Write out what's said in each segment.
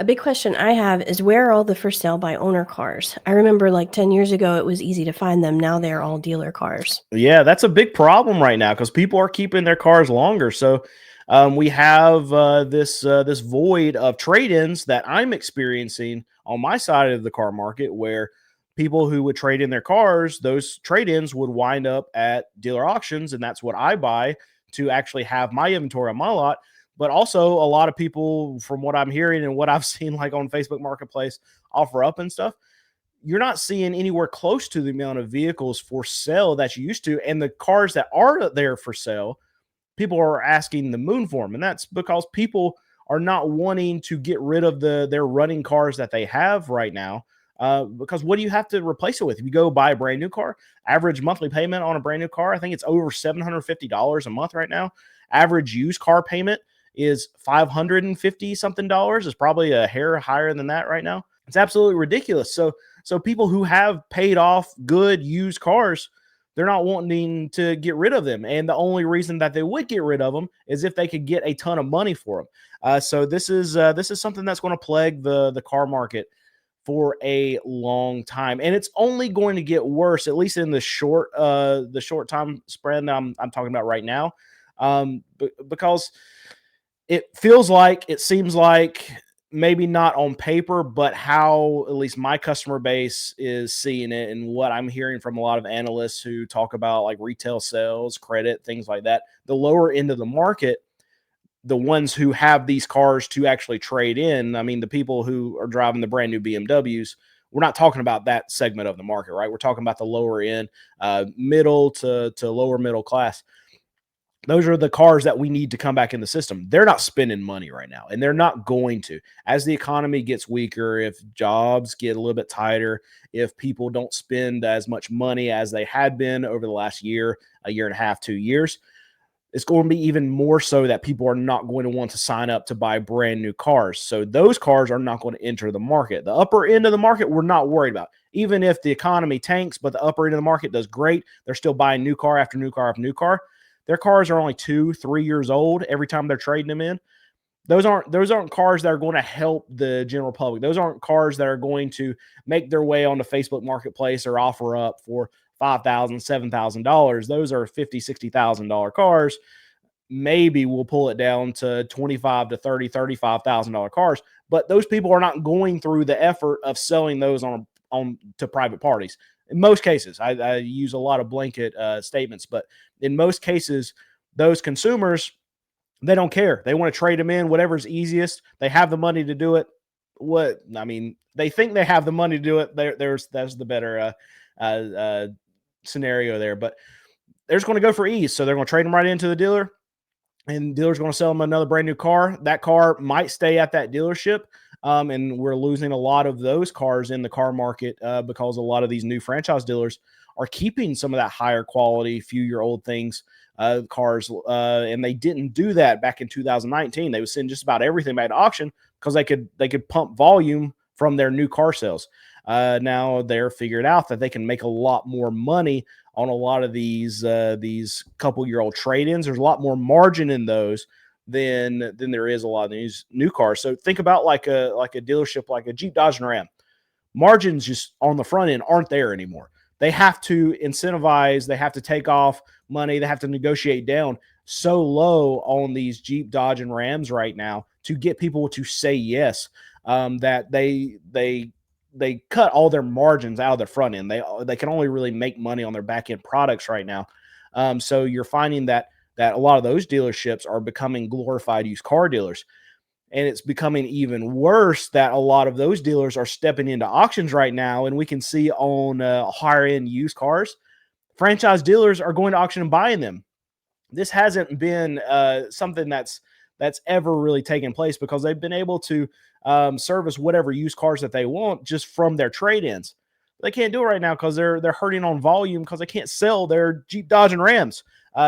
A big question I have is where are all the for sale by owner cars? I remember like 10 years ago it was easy to find them. Now they're all dealer cars. Yeah, that's a big problem right now because people are keeping their cars longer. So we have this void of trade-ins that I'm experiencing on my side of the car market, where people who would trade in their cars, those trade-ins would wind up at dealer auctions, and that's what I buy to actually have my inventory on my lot. But also, a lot of people, from what I'm hearing and what I've seen, like on Facebook Marketplace, offer up and stuff, you're not seeing anywhere close to the amount of vehicles for sale that you used to. And the cars that are there for sale, people are asking the moon for them. And that's because people are not wanting to get rid of their running cars that they have right now. Because what do you have to replace it with? If you go buy a brand new car, average monthly payment on a brand new car, I think it's over $750 a month right now. Average used car payment is 550 something dollars. It's probably a hair higher than that right now. It's absolutely ridiculous. So people who have paid off good used cars, they're not wanting to get rid of them, and the only reason that they would get rid of them is if they could get a ton of money for them. So this is something that's going to plague the car market for a long time, and it's only going to get worse, at least in the short time spread that I'm talking about right now, because it seems like maybe not on paper, but how at least my customer base is seeing it, and what I'm hearing from a lot of analysts who talk about like retail sales, credit, things like that. The lower end of the market, the ones who have these cars to actually trade in, I mean, the people who are driving the brand new BMWs, we're not talking about that segment of the market, right? We're talking about the lower end, middle to lower middle class. Those are the cars that we need to come back in the system. They're not spending money right now, and they're not going to. As the economy gets weaker, if jobs get a little bit tighter, if people don't spend as much money as they had been over the last year, a year and a half, 2 years, it's going to be even more so that people are not going to want to sign up to buy brand new cars. So those cars are not going to enter the market. The upper end of the market, we're not worried about. Even if the economy tanks, but the upper end of the market does great, they're still buying new car after new car after new car. Their cars are only 2, 3 years old every time they're trading them in. Those aren't cars that are going to help the general public. Those aren't cars that are going to make their way on the Facebook Marketplace or offer up for $5,000, $7,000. Those are $50,000, $60,000 cars. Maybe we'll pull it down to 25 to 30, $35,000 cars. But those people are not going through the effort of selling those on to private parties. In most cases, I use a lot of blanket statements, but in most cases, those consumers, they don't care. They want to trade them in, whatever's easiest. They have the money to do it. What I mean, they think they have the money to do it. That's the better scenario there. But they're just going to go for ease, so they're going to trade them right into the dealer, and dealer's going to sell them another brand new car. That car might stay at that dealership. And we're losing a lot of those cars in the car market because a lot of these new franchise dealers are keeping some of that higher quality, few-year-old things, cars, and they didn't do that back in 2019. They would send just about everything back to auction because they could pump volume from their new car sales. Now they're figured out that they can make a lot more money on a lot of these couple-year-old trade-ins. There's a lot more margin in those than there is a lot of these new cars. So think about like a dealership like a Jeep, Dodge, and Ram. Margins just on the front end aren't there anymore. They have to incentivize, they have to take off money, they have to negotiate down so low on these Jeep, Dodge, and Rams right now to get people to say yes, that they cut all their margins out of the front end. They can only really make money on their back end products right now. So you're finding that a lot of those dealerships are becoming glorified used car dealers. And it's becoming even worse that a lot of those dealers are stepping into auctions right now. And we can see on higher end used cars, franchise dealers are going to auction and buying them. This hasn't been something that's ever really taken place because they've been able to service whatever used cars that they want just from their trade-ins. They can't do it right now because they're hurting on volume because they can't sell their Jeep, Dodge, and Rams.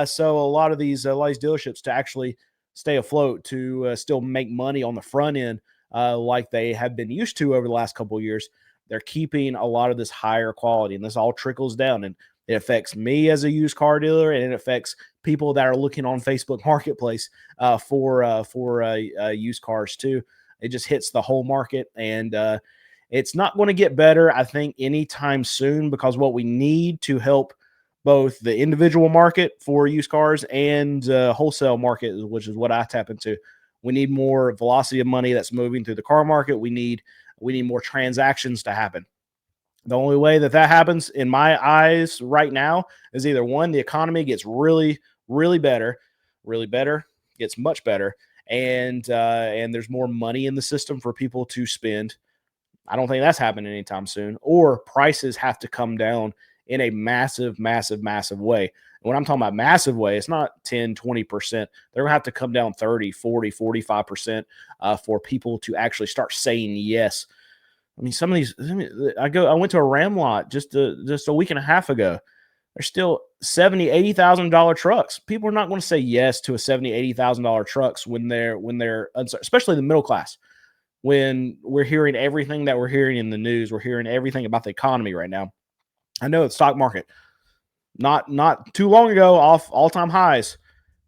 So a lot of these dealerships, to actually stay afloat, to still make money on the front end, like they have been used to over the last couple of years, they're keeping a lot of this higher quality, and this all trickles down, and it affects me as a used car dealer, and it affects people that are looking on Facebook Marketplace for used cars too. It just hits the whole market, and it's not going to get better, I think, anytime soon, because what we need to help both the individual market for used cars and wholesale market, which is what I tap into. We need more velocity of money that's moving through the car market. We need more transactions to happen. The only way that happens, in my eyes, right now, is either one, the economy gets really, really better, gets much better, and there's more money in the system for people to spend. I don't think that's happening anytime soon. Or prices have to come down in a massive, massive, massive way. And when I'm talking about massive way, it's not 10, 20%. They're going to have to come down 30, 40, 45% for people to actually start saying yes. I mean, some of these, I went to a Ram lot just a week and a half ago. They're still $70,000, $80,000 trucks. People are not going to say yes to a $70,000, $80,000 trucks when they're especially the middle class. When we're hearing everything that we're hearing in the news, we're hearing everything about the economy right now. I know the stock market, not too long ago, off all-time highs.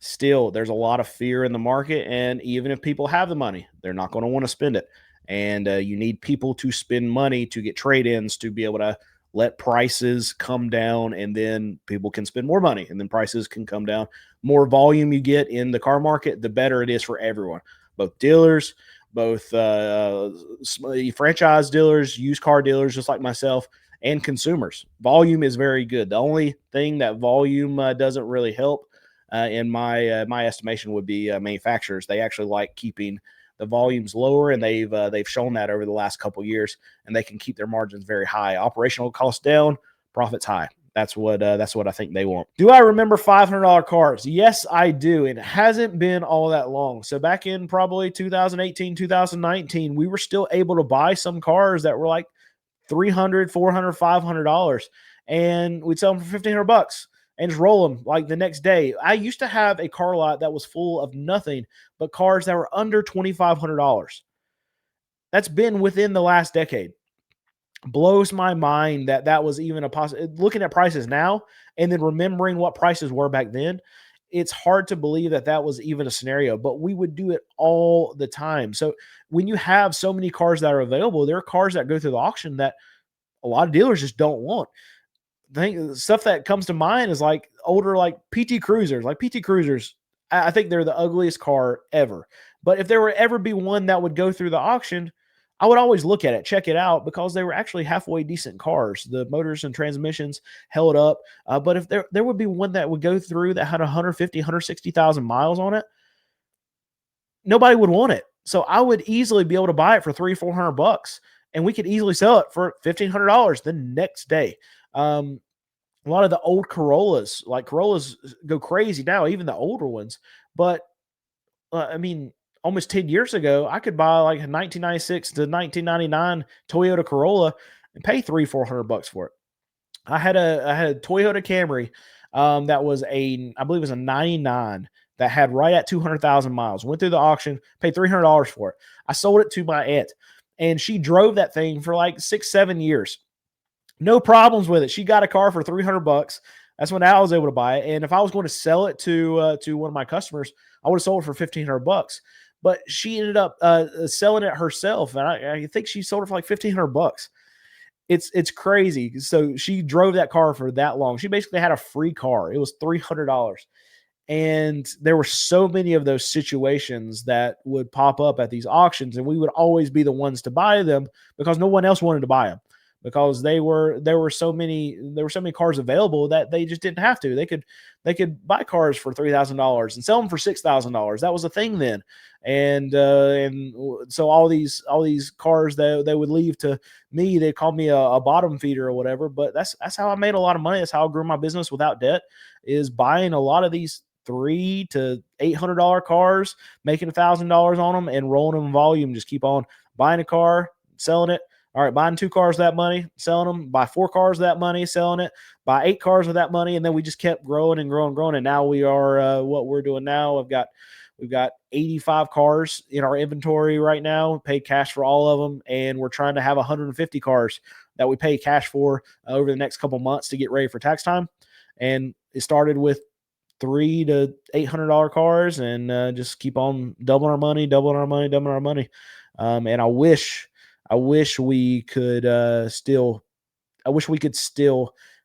Still, there's a lot of fear in the market, and even if people have the money, they're not going to want to spend it. And you need people to spend money to get trade-ins to be able to let prices come down, and then people can spend more money, and then prices can come down. More volume you get in the car market, the better it is for everyone, both dealers, both franchise dealers, used car dealers, just like myself, and consumers. Volume is very good. The only thing that volume doesn't really help, in my estimation, would be manufacturers. They actually like keeping the volumes lower, and they've shown that over the last couple of years, and they can keep their margins very high. Operational costs down, profits high. That's what I think they want. Do I remember $500 cars? Yes, I do. It hasn't been all that long. So back in probably 2018, 2019, we were still able to buy some cars that were like $300, $400, $500, and we'd sell them for $1,500 and just roll them like the next day. I used to have a car lot that was full of nothing but cars that were under $2,500. That's been within the last decade. Blows my mind that was even a possibility. Looking at prices now and then remembering what prices were back then, it's hard to believe that was even a scenario, but we would do it all the time. So when you have so many cars that are available, there are cars that go through the auction that a lot of dealers just don't want. The stuff that comes to mind is like older, like PT Cruisers. Like PT Cruisers, I think they're the ugliest car ever. But if there were ever be one that would go through the auction, I would always look at it, check it out, because they were actually halfway decent cars. The motors and transmissions held up. But if there would be one that would go through that had 150, 160,000 miles on it, nobody would want it. So I would easily be able to buy it for $300, $400, and we could easily sell it for $1,500 the next day. A lot of the old Corollas, like Corollas, go crazy now, even the older ones. But I mean, almost 10 years ago, I could buy like a 1996 to 1999 Toyota Corolla and pay $300-$400 for it. I had a Toyota Camry that was I believe it was a 99 that had right at 200,000 miles. Went through the auction, paid $300 for it. I sold it to my aunt, and she drove that thing for like 6-7 years. No problems with it. She got a car for $300. That's when I was able to buy it. And if I was going to sell it to one of my customers, I would have sold it for $1,500. But she ended up selling it herself, and I think she sold it for like $1,500. It's crazy. So she drove that car for that long. She basically had a free car. It was $300. And there were so many of those situations that would pop up at these auctions, and we would always be the ones to buy them because no one else wanted to buy them, because there were so many cars available that they just didn't have to. They could buy cars for $3,000 and sell them for $6,000. That was a thing then. And so all these cars that they would leave to me, they called me a bottom feeder or whatever. But that's how I made a lot of money. That's how I grew my business without debt, is buying a lot of these $300 to $800 cars, making $1,000 on them, and rolling them in volume. Just keep on buying a car, selling it. All right, buying 2 cars with that money, selling them. Buy 4 cars with that money, selling it. Buy 8 cars with that money, and then we just kept growing and growing and growing. And now we are what we're doing now. We've got 85 cars in our inventory right now. Paid cash for all of them, and we're trying to have 150 cars that we pay cash for over the next couple months to get ready for tax time. And it started with $300 to $800 cars and just keep on doubling our money, doubling our money, doubling our money. And I wish we could still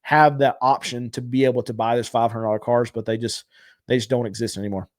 have that option to be able to buy those $500 cars, but they just don't exist anymore.